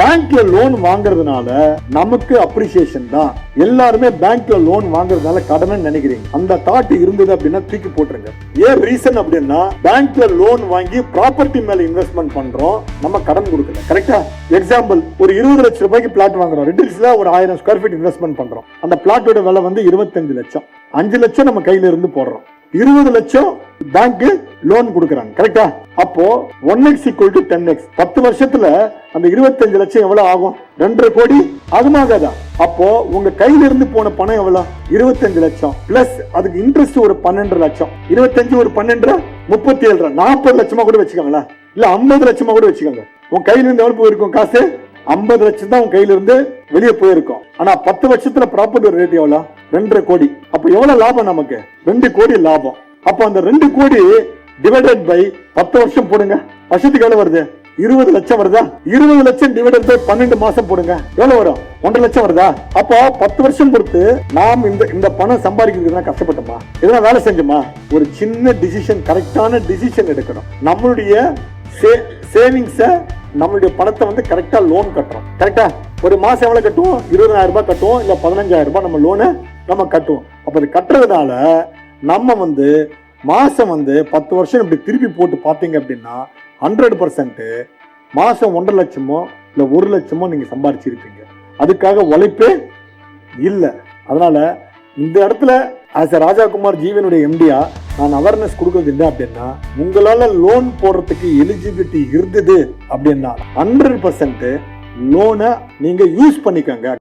பேங்க்ல லோன் வாங்குறதுனால நமக்கு அப்ரிசியேஷன் தான். எல்லாருமே பேங்க்ல லோன் வாங்குறதுனால கடன் நினைக்கிறீங்க. அந்த தாட் இருந்தது அப்படின்னா தூக்கி போட்டுருங்க. ஏன் ரீசன் அப்படின்னா பேங்க்ல லோன் வாங்கி ப்ராப்பர்ட்டி மேல இன்வெஸ்ட்மெண்ட் பண்றோம், நம்ம கடன் கொடுக்கல. கரெக்டா? எக்ஸாம்பிள், ஒரு 20 லட்சம் ரூபாய்க்கு பிளாட் வாங்குறோம். ரெட்டில்ஸ்ல ஒரு 1000 ஸ்கொயர் ஃபீட் இன்வெஸ்ட்மெண்ட் பண்றோம். அந்த பிளாட்டோட விலை வந்து 25 லட்சம். 5 லட்சம் நம்ம கையில இருந்து போடுறோம். 20 லட்சம் பேங்க் லோன் கொடுக்கறாங்க. கரெக்டா? அப்போ 1x = 10x. 10 வருஷத்துல அந்த 25 லட்சம் எவ்வளவு ஆகும்? 2.5 கோடி ஆகுமாகாதா? அப்போ உங்க கையில இருந்து போன பணம் எவ்வளவு? 25 லட்சம் பிளஸ் அதுக்கு இன்ட்ரெஸ்ட் ஒரு 12 லட்சம். 25 ஒரு 12 37, 40 லட்சமா கூட வச்சுக்கோங்களேன். இல்ல 50 லட்சமா கூட வச்சுக்கோங்க. உன் கையில இருந்து எவ்வளவு போயிருக்கும் காசு? 50 லட்சம் தான் உன் கையில இருந்து வெளியே போயிருக்கும். ஆனா 10 வருஷத்துல ப்ராப்பர்ட்டி ரேட் எவ்வளவு? 2.5 கோடி. அப்ப எவ்வளவு லாபம் நமக்கு? 2 கோடி லாபம். அப்ப அந்த 2 கோடி டிவைடட் பை 10 வருஷம் போடுங்க. வருஷத்துக்கு எவ்வளவு வருது? 20 லட்சம் வருதா? 20 லட்சம் டிவைடட் பை 12 மாசம் போடுங்க. எவ்வளவு வரும்? 1.5 லட்சம் வருதா? அப்போ 10 வருஷம் பொறுத்து நாம் இந்த பணம் சம்பாதிக்கிறதுக்கு கஷ்டப்பட்டோமா? இதெல்லாம் வேலை செஞ்சோமா? ஒரு சின்ன டிசிஷன், கரெக்டான டிசிஷன் எடுக்கணும். நம்மளுடைய சேவிங்ஸ, நம்மளுடைய பணத்தை வந்து கரெக்டா லோன் கட்டுறோம். கரெக்டா? ஒரு மாசம் எவ்வளவு கட்டுவோம்? 20,000 ரூபாய் கட்டுவோம், இல்ல 15,000 ரூபாய் நம்ம லோனை நம்ம கட்டுவோம். அப்ப அது கட்டுறதுனால நம்ம வந்து மாசம் வந்து 10 வருஷம் இப்படி திருப்பி போட்டு பாத்தீங்க அப்படின்னா 100% மாசம் 1.5 லட்சமோ இல்ல 1 லட்சமோ நீங்க சம்பாதிச்சிருப்பீங்க. அதுக்காக உழைப்பே இல்ல. அதனால இந்த இடத்துல ஆஸ் ராஜாகுமார் ஜீவனுடைய எம்டியா நான் அவேர்னஸ் கொடுக்கறது என்ன அப்படின்னா, உங்களால லோன் போடுறதுக்கு எலிஜிபிலிட்டி இருந்தது அப்படின்னா 100% லோனை நீங்க யூஸ் பண்ணிக்கோங்க.